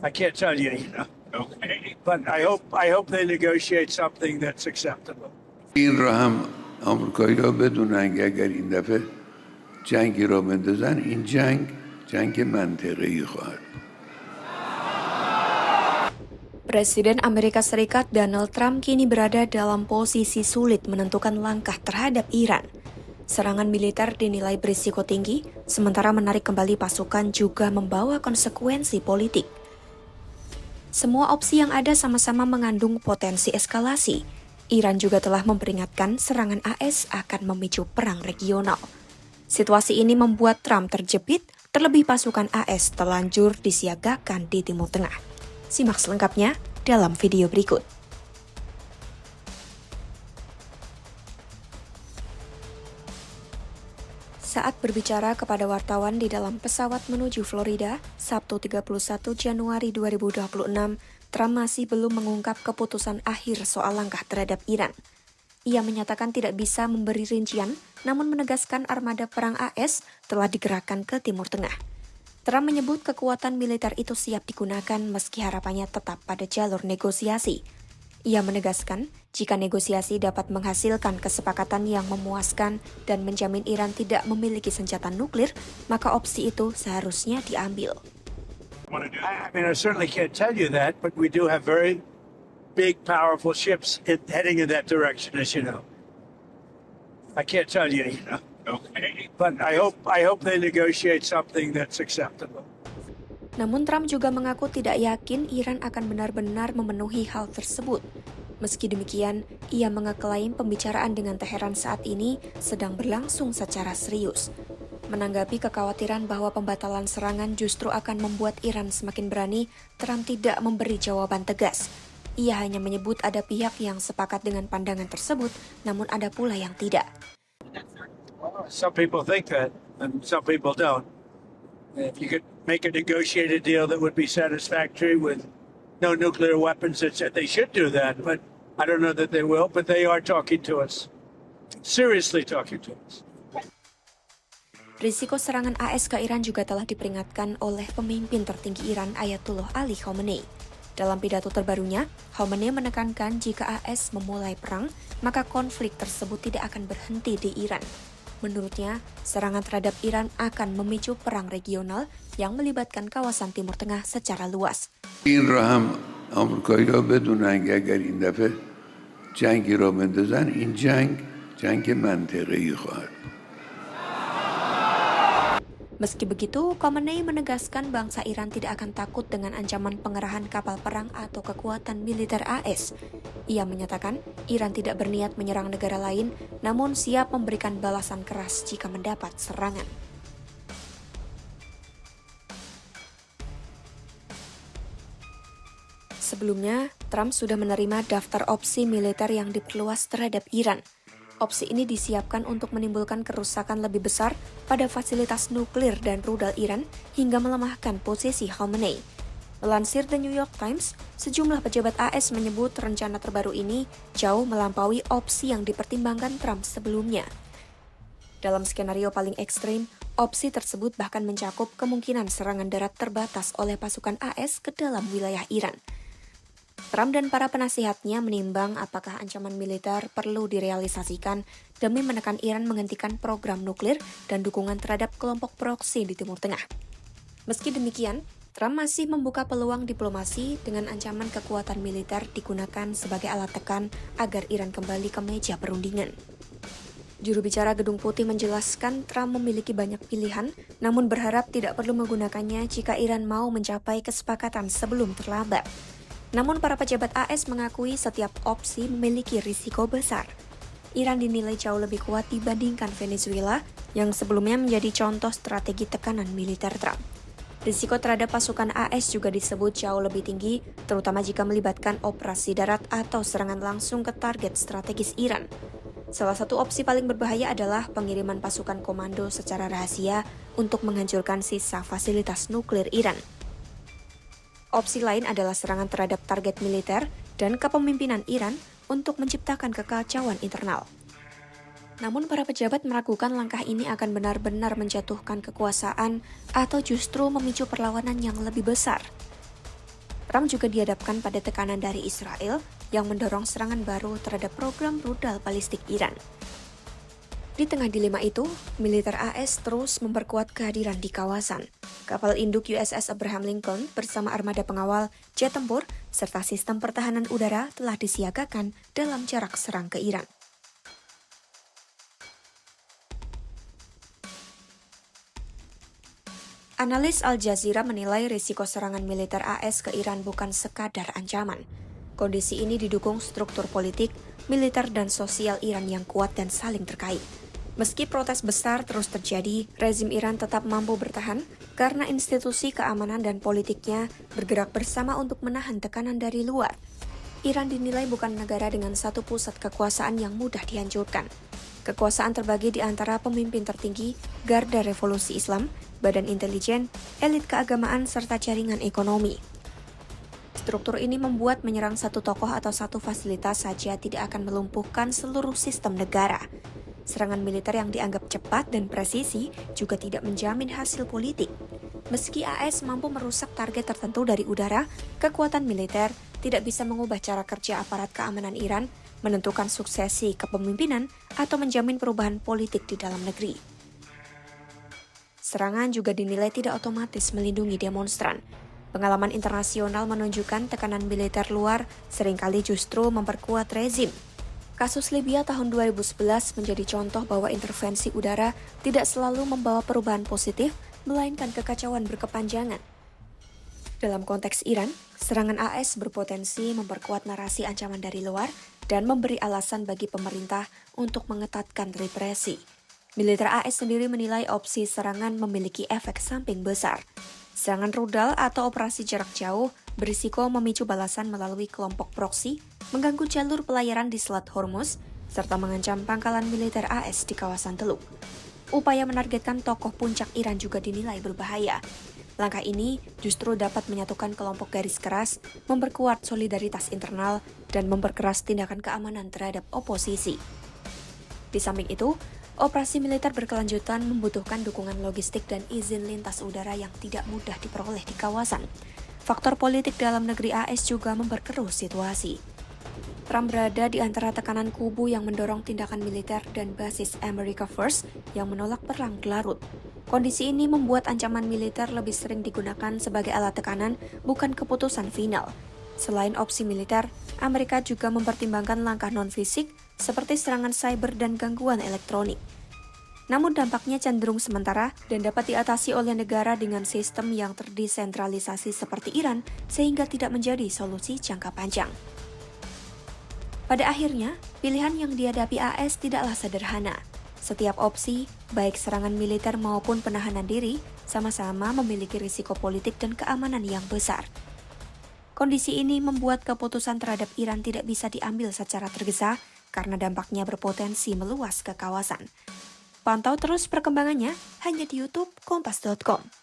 I can't tell you, Okay. But I hope they negotiate something that's acceptable. این را هم آمریکایی‌ها بدونن که اگر این دفعه جنگی را بندازن این جنگ منطقه‌ای خواهد بود. Presiden Amerika Serikat Donald Trump kini berada dalam posisi sulit menentukan langkah terhadap Iran. Serangan militer dinilai berisiko tinggi, sementara menarik kembali pasukan juga membawa konsekuensi politik. Semua opsi yang ada sama-sama mengandung potensi eskalasi. Iran juga telah memperingatkan serangan AS akan memicu perang regional. Situasi ini membuat Trump terjepit, terlebih pasukan AS terlanjur disiagakan di Timur Tengah. Simak selengkapnya dalam video berikut. Saat berbicara kepada wartawan di dalam pesawat menuju Florida, Sabtu 31 Januari 2026, Trump masih belum mengungkap keputusan akhir soal langkah terhadap Iran. Ia menyatakan tidak bisa memberi rincian, namun menegaskan armada perang AS telah digerakkan ke Timur Tengah. Trump menyebut kekuatan militer itu siap digunakan meski harapannya tetap pada jalur negosiasi. Ia menegaskan jika negosiasi dapat menghasilkan kesepakatan yang memuaskan dan menjamin Iran tidak memiliki senjata nuklir, maka opsi itu seharusnya diambil. I mean, I certainly can't tell you that, but we do have very big, powerful ships heading in that direction, as you know. I can't tell you, Okay. But I hope they negotiate something that's acceptable. Namun Trump juga mengaku tidak yakin Iran akan benar-benar memenuhi hal tersebut. Meski demikian, ia mengeklaim pembicaraan dengan Teheran saat ini sedang berlangsung secara serius. Menanggapi kekhawatiran bahwa pembatalan serangan justru akan membuat Iran semakin berani, Trump tidak memberi jawaban tegas. Ia hanya menyebut ada pihak yang sepakat dengan pandangan tersebut, namun ada pula yang tidak. Some people think that, and some people don't. If you could make a negotiated deal that would be satisfactory with no nuclear weapons, they should do that. But I don't know that they will, but they are talking to us. Seriously talking to us. Risiko serangan AS ke Iran juga telah diperingatkan oleh pemimpin tertinggi Iran Ayatollah Ali Khamenei. Dalam pidato terbarunya, Khamenei menekankan jika AS memulai perang, maka konflik tersebut tidak akan berhenti di Iran. Menurutnya, serangan terhadap Iran akan memicu perang regional yang melibatkan kawasan Timur Tengah secara luas. این را هم آمریکایی‌ها بدونن که اگر این دفعه جنگی را بندازن این جنگ منطقه‌ای خواهد بود. Meski begitu, Khamenei menegaskan bangsa Iran tidak akan takut dengan ancaman pengerahan kapal perang atau kekuatan militer AS. Ia menyatakan Iran tidak berniat menyerang negara lain, namun siap memberikan balasan keras jika mendapat serangan. Sebelumnya, Trump sudah menerima daftar opsi militer yang diperluas terhadap Iran. Opsi ini disiapkan untuk menimbulkan kerusakan lebih besar pada fasilitas nuklir dan rudal Iran hingga melemahkan posisi Khamenei. Melansir The New York Times, sejumlah pejabat AS menyebut rencana terbaru ini jauh melampaui opsi yang dipertimbangkan Trump sebelumnya. Dalam skenario paling ekstrim, opsi tersebut bahkan mencakup kemungkinan serangan darat terbatas oleh pasukan AS ke dalam wilayah Iran. Trump dan para penasihatnya menimbang apakah ancaman militer perlu direalisasikan demi menekan Iran menghentikan program nuklir dan dukungan terhadap kelompok proksi di Timur Tengah. Meski demikian, Trump masih membuka peluang diplomasi dengan ancaman kekuatan militer digunakan sebagai alat tekan agar Iran kembali ke meja perundingan. Juru bicara Gedung Putih menjelaskan Trump memiliki banyak pilihan, namun berharap tidak perlu menggunakannya jika Iran mau mencapai kesepakatan sebelum terlambat. Namun para pejabat AS mengakui setiap opsi memiliki risiko besar. Iran dinilai jauh lebih kuat dibandingkan Venezuela yang sebelumnya menjadi contoh strategi tekanan militer Trump. Risiko terhadap pasukan AS juga disebut jauh lebih tinggi, terutama jika melibatkan operasi darat atau serangan langsung ke target strategis Iran. Salah satu opsi paling berbahaya adalah pengiriman pasukan komando secara rahasia untuk menghancurkan sisa fasilitas nuklir Iran. Opsi lain adalah serangan terhadap target militer dan kepemimpinan Iran untuk menciptakan kekacauan internal. Namun para pejabat meragukan langkah ini akan benar-benar menjatuhkan kekuasaan atau justru memicu perlawanan yang lebih besar. Trump juga dihadapkan pada tekanan dari Israel yang mendorong serangan baru terhadap program rudal balistik Iran. Di tengah dilema itu, militer AS terus memperkuat kehadiran di kawasan. Kapal induk USS Abraham Lincoln bersama armada pengawal, jet tempur, serta sistem pertahanan udara telah disiagakan dalam jarak serang ke Iran. Analis Al Jazeera menilai risiko serangan militer AS ke Iran bukan sekadar ancaman. Kondisi ini didukung struktur politik, militer, dan sosial Iran yang kuat dan saling terkait. Meski protes besar terus terjadi, rezim Iran tetap mampu bertahan karena institusi keamanan dan politiknya bergerak bersama untuk menahan tekanan dari luar. Iran dinilai bukan negara dengan satu pusat kekuasaan yang mudah dihancurkan. Kekuasaan terbagi di antara pemimpin tertinggi, garda revolusi Islam, badan intelijen, elit keagamaan, serta jaringan ekonomi. Struktur ini membuat menyerang satu tokoh atau satu fasilitas saja tidak akan melumpuhkan seluruh sistem negara. Serangan militer yang dianggap cepat dan presisi juga tidak menjamin hasil politik. Meski AS mampu merusak target tertentu dari udara, kekuatan militer tidak bisa mengubah cara kerja aparat keamanan Iran, menentukan suksesi kepemimpinan, atau menjamin perubahan politik di dalam negeri. Serangan juga dinilai tidak otomatis melindungi demonstran. Pengalaman internasional menunjukkan tekanan militer luar seringkali justru memperkuat rezim. Kasus Libya tahun 2011 menjadi contoh bahwa intervensi udara tidak selalu membawa perubahan positif, melainkan kekacauan berkepanjangan. Dalam konteks Iran, serangan AS berpotensi memperkuat narasi ancaman dari luar dan memberi alasan bagi pemerintah untuk mengetatkan represi. Militer AS sendiri menilai opsi serangan memiliki efek samping besar. Serangan rudal atau operasi jarak jauh berisiko memicu balasan melalui kelompok proksi, mengganggu jalur pelayaran di Selat Hormuz, serta mengancam pangkalan militer AS di kawasan Teluk. Upaya menargetkan tokoh puncak Iran juga dinilai berbahaya. Langkah ini justru dapat menyatukan kelompok garis keras, memperkuat solidaritas internal, dan memperkeras tindakan keamanan terhadap oposisi. Di samping itu, operasi militer berkelanjutan membutuhkan dukungan logistik dan izin lintas udara yang tidak mudah diperoleh di kawasan. Faktor politik dalam negeri AS juga memperkeruh situasi. Trump berada di antara tekanan kubu yang mendorong tindakan militer dan basis America First yang menolak perang berlarut. Kondisi ini membuat ancaman militer lebih sering digunakan sebagai alat tekanan, bukan keputusan final. Selain opsi militer, Amerika juga mempertimbangkan langkah non-fisik seperti serangan cyber dan gangguan elektronik. Namun dampaknya cenderung sementara dan dapat diatasi oleh negara dengan sistem yang terdesentralisasi seperti Iran sehingga tidak menjadi solusi jangka panjang. Pada akhirnya, pilihan yang dihadapi AS tidaklah sederhana. Setiap opsi, baik serangan militer maupun penahanan diri, sama-sama memiliki risiko politik dan keamanan yang besar. Kondisi ini membuat keputusan terhadap Iran tidak bisa diambil secara tergesa karena dampaknya berpotensi meluas ke kawasan. Pantau terus perkembangannya hanya di YouTube Kompas.com.